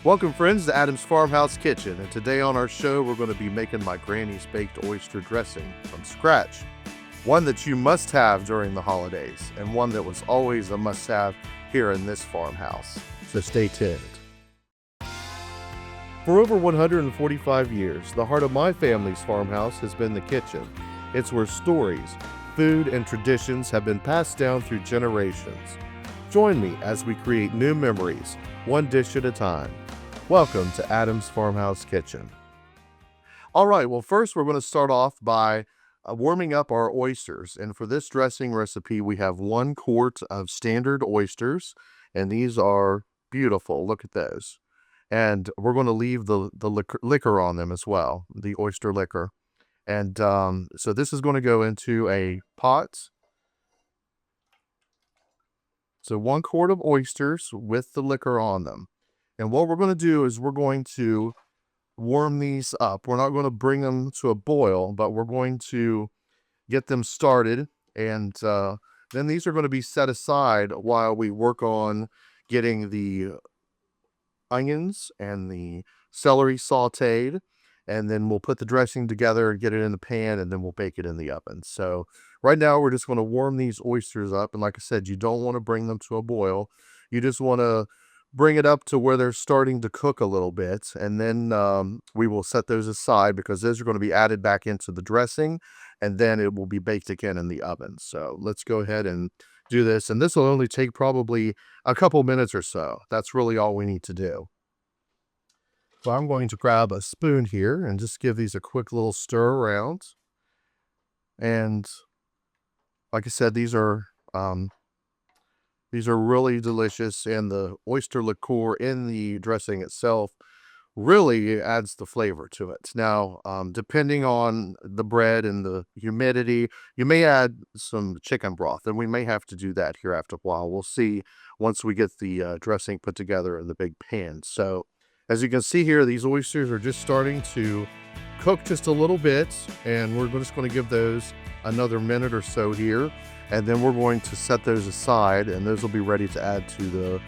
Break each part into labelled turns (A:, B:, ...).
A: Welcome friends to Adam's Farmhouse Kitchen, and today on our show we're going to be making my granny's baked oyster dressing from scratch. One that you must have during the holidays, and one that was always a must-have here in this farmhouse. So stay tuned. For over 145 years, the heart of my family's farmhouse has been the kitchen. It's where stories, food, and traditions have been passed down through generations. Join me as we create new memories, one dish at a time. Welcome to Adam's Farmhouse Kitchen. All right, well, first we're going to start off by warming up our oysters. And for this dressing recipe, we have 1 quart of standard oysters, and these are beautiful. Look at those. And we're going to leave the liquor on them as well, the oyster liquor. And so this is going to go into a pot. So 1 quart of oysters with the liquor on them. And what we're going to do is we're going to warm these up. We're not going to bring them to a boil, but we're going to get them started. And then these are going to be set aside while we work on getting the onions and the celery sauteed. And then we'll put the dressing together and get it in the pan, and then we'll bake it in the oven. So right now we're just going to warm these oysters up. And like I said, you don't want to bring them to a boil. You just want to bring it up to where they're starting to cook a little bit, and then we will set those aside because those are going to be added back into the dressing, and then it will be baked again in the oven. So let's go ahead and do this, and this will only take probably a couple minutes or so. That's really all we need to do. So I'm going to grab a spoon here and just give these a quick little stir around. And like I said, these are really delicious, and the oyster liqueur in the dressing itself really adds the flavor to it. Now, depending on the bread and the humidity, you may add some chicken broth, and we may have to do that here after a while. We'll see once we get the dressing put together in the big pan. So, as you can see here, these oysters are just starting to cook just a little bit, and we're just going to give those another minute or so here. And then we're going to set those aside, and those will be ready to add to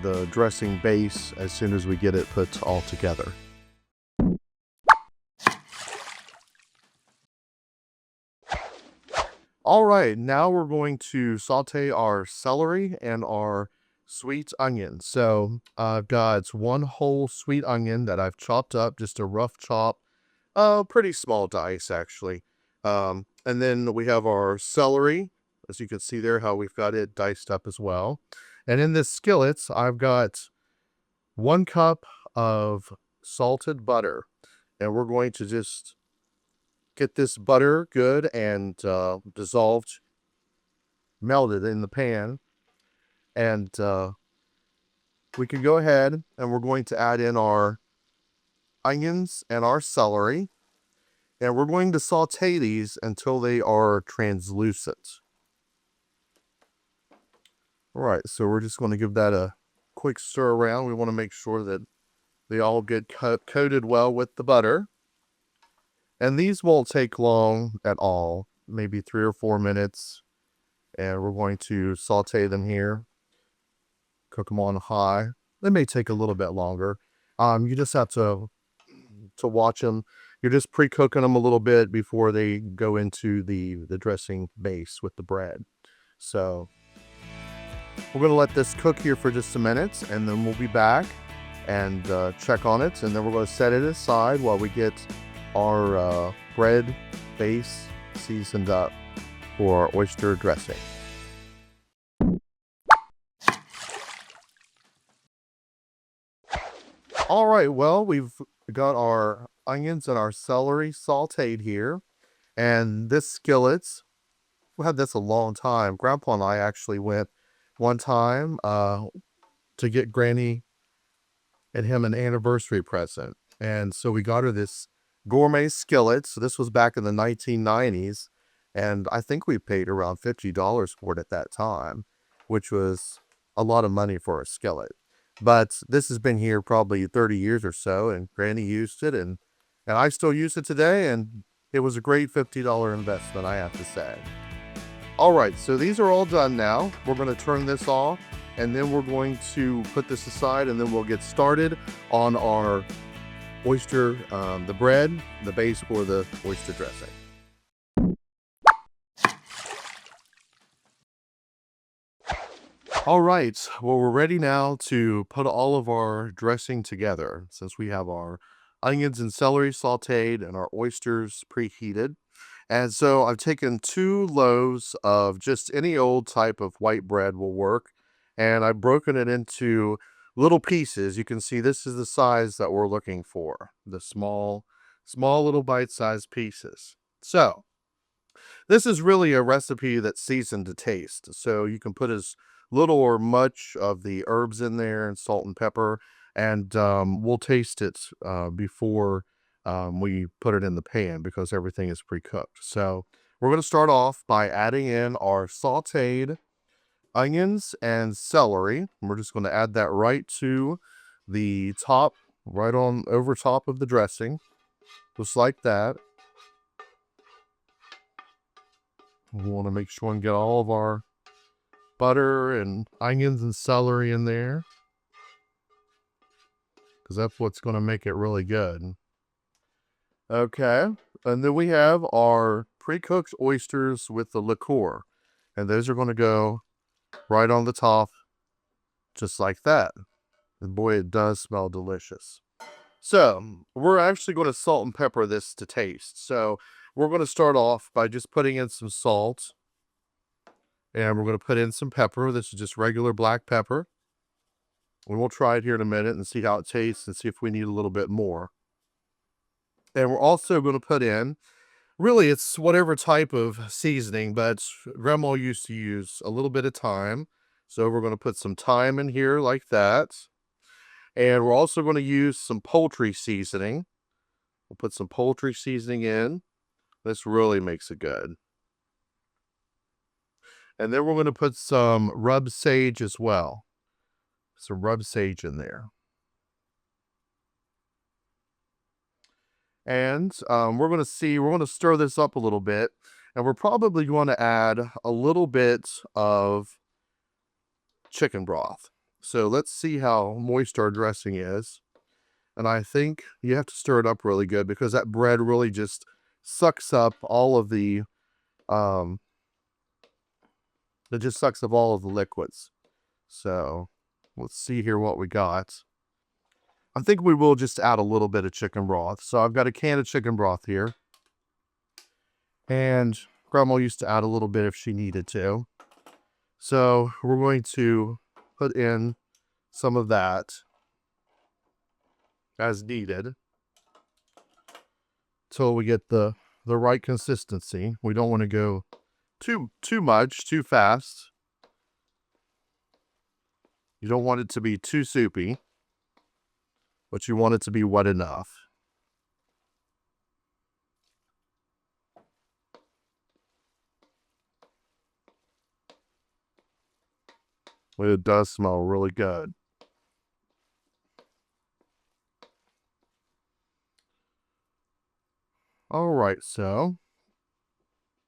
A: the dressing base as soon as we get it put all together. All right, now we're going to saute our celery and our sweet onion. So I've got 1 whole sweet onion that I've chopped up, just a rough chop, pretty small dice actually. And then we have our celery. As you can see there, how we've got it diced up as well. And in this skillet, I've got 1 cup of salted butter. And we're going to just get this butter good and dissolved, melted in the pan. And we can go ahead and we're going to add in our onions and our celery. And we're going to saute these until they are translucent. All right, so we're just going to give that a quick stir around. We want to make sure that they all get coated well with the butter. And these won't take long at all, maybe 3 or 4 minutes. And we're going to saute them here, cook them on high. They may take a little bit longer. You just have to watch them. You're just pre-cooking them a little bit before they go into the dressing base with the bread. So we're going to let this cook here for just a minute, and then we'll be back and check on it. And then we're going to set it aside while we get our bread base seasoned up for our oyster dressing. All right, well, we've got our onions and our celery sauteed here. And this skillet, we had this a long time. Grandpa and I actually went one time to get Granny and him an anniversary present. And so we got her this gourmet skillet. So this was back in the 1990s. And I think we paid around $50 for it at that time, which was a lot of money for a skillet. But this has been here probably 30 years or so, and Granny used it, and I still use it today, and it was a great $50 investment, I have to say. All right, so these are all done now. We're going to turn this off, and then we're going to put this aside, and then we'll get started on our oyster, the bread, the base for the oyster dressing. All right, well, we're ready now to put all of our dressing together, since we have our onions and celery sauteed and our oysters preheated. And so I've taken 2 loaves of just any old type of white bread will work, and I've broken it into little pieces. You can see this is the size that we're looking for, the small little bite-sized pieces. So this is really a recipe that's seasoned to taste. So you can put as little or much of the herbs in there and salt and pepper, and we'll taste it before we put it in the pan because everything is pre-cooked. So we're going to start off by adding in our sauteed onions and celery. We're just going to add that right to the top, right on over top of the dressing, just like that. We want to make sure and get all of our butter and onions and celery in there, because that's what's going to make it really good. Okay, and then we have our pre-cooked oysters with the liqueur, and those are going to go right on the top, just like that. And boy, it does smell delicious. So we're actually going to salt and pepper this to taste. So we're going to start off by just putting in some salt, and we're going to put in some pepper. This is just regular black pepper. And we'll try it here in a minute and see how it tastes and see if we need a little bit more. And we're also going to put in, really, it's whatever type of seasoning, but Grandma used to use a little bit of thyme. So we're going to put some thyme in here like that. And we're also going to use some poultry seasoning. We'll put some poultry seasoning in. This really makes it good. And then we're going to put some rub sage as well. Some rub sage in there. And we're going to stir this up a little bit. And we're probably going to add a little bit of chicken broth. So let's see how moist our dressing is. And I think you have to stir it up really good because that bread really just sucks up all of the, it just sucks up all of the liquids. So let's see here what we got. I think we will just add a little bit of chicken broth. So I've got a can of chicken broth here. And Grandma used to add a little bit if she needed to. So we're going to put in some of that as needed till we get the right consistency. We don't want to go too much, too fast. You don't want it to be too soupy, but you want it to be wet enough. But it does smell really good. All right, so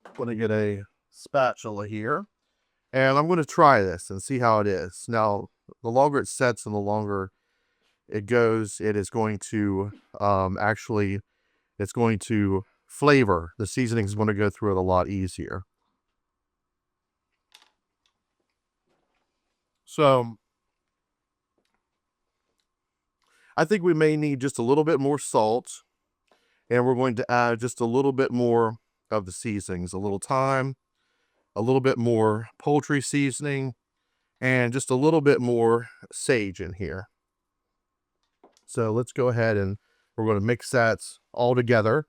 A: I'm going to get a spatula here, and I'm going to try this and see how it is. Now, the longer it sets and the longer it goes, it is going to it's going to flavor. The seasoning is going to go through it a lot easier. So I think we may need just a little bit more salt, and we're going to add just a little bit more of the seasonings, a little thyme, a little bit more poultry seasoning, and just a little bit more sage in here. So let's go ahead and we're going to mix that all together,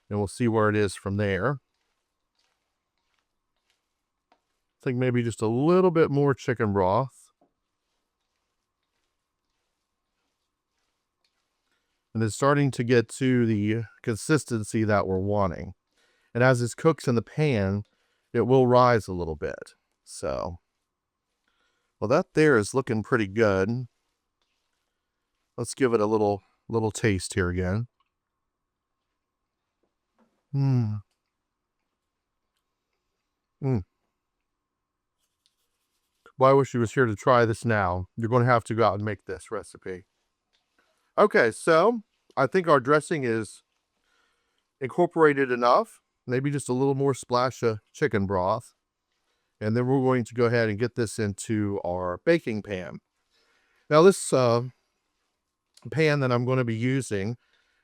A: and we'll see where it is from there. I think maybe just a little bit more chicken broth. And it's starting to get to the consistency that we're wanting. And as this cooks in the pan, it will rise a little bit. So, well, that there is looking pretty good. Let's give it a little taste here again. Mmm. Mmm. Well, I wish she was here to try this now. You're going to have to go out and make this recipe. Okay, so I think our dressing is incorporated enough. Maybe just a little more splash of chicken broth. And then we're going to go ahead and get this into our baking pan. Now this pan that I'm going to be using,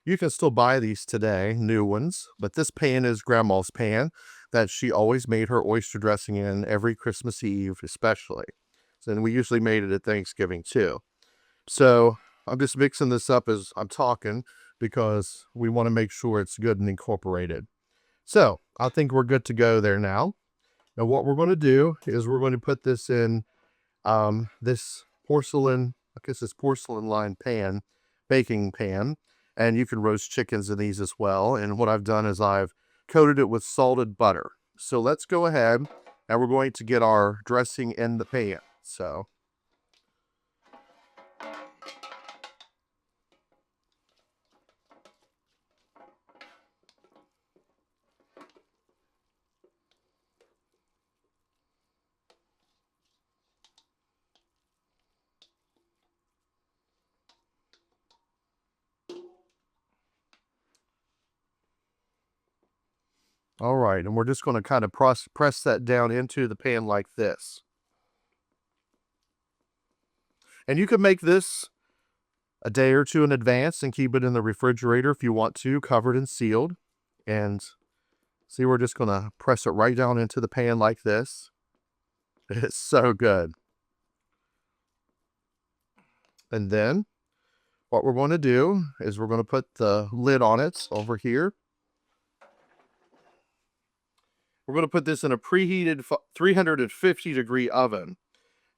A: you can still buy these today, new ones, but this pan is Grandma's pan that she always made her oyster dressing in every Christmas Eve especially. And we usually made it at Thanksgiving too. So I'm just mixing this up as I'm talking because we want to make sure it's good and incorporated. So I think we're good to go there now. Now what we're going to do is we're going to put this in this porcelain, I guess it's porcelain lined pan, baking pan, and you can roast chickens in these as well. And what I've done is I've coated it with salted butter. So let's go ahead and we're going to get our dressing in the pan. So all right, and we're just going to kind of press that down into the pan like this. And you can make this a day or two in advance and keep it in the refrigerator if you want to, covered and sealed. And see, we're just going to press it right down into the pan like this. It's so good. And then what we're going to do is we're going to put the lid on it over here. We're going to put this in a preheated 350-degree oven,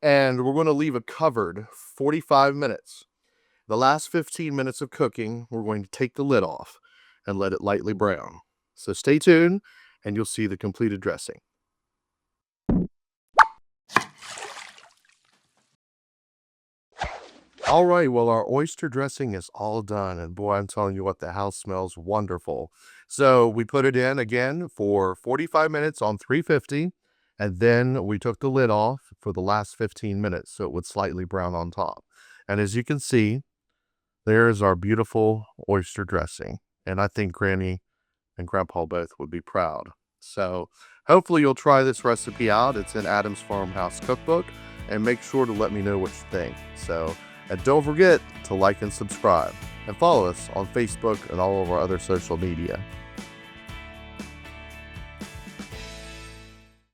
A: and we're going to leave it covered 45 minutes. The last 15 minutes of cooking, we're going to take the lid off and let it lightly brown. So stay tuned, and you'll see the completed dressing. All right, well, our oyster dressing is all done, and boy, I'm telling you what, the house smells wonderful. So we put it in again for 45 minutes on 350, and then we took the lid off for the last 15 minutes so it would slightly brown on top. And as you can see, there's our beautiful oyster dressing, and I think Granny and Grandpa both would be proud. So hopefully you'll try this recipe out. It's in Adam's Farmhouse cookbook, and make sure to let me know what you think. So, and don't forget to like and subscribe, and follow us on Facebook and all of our other social media.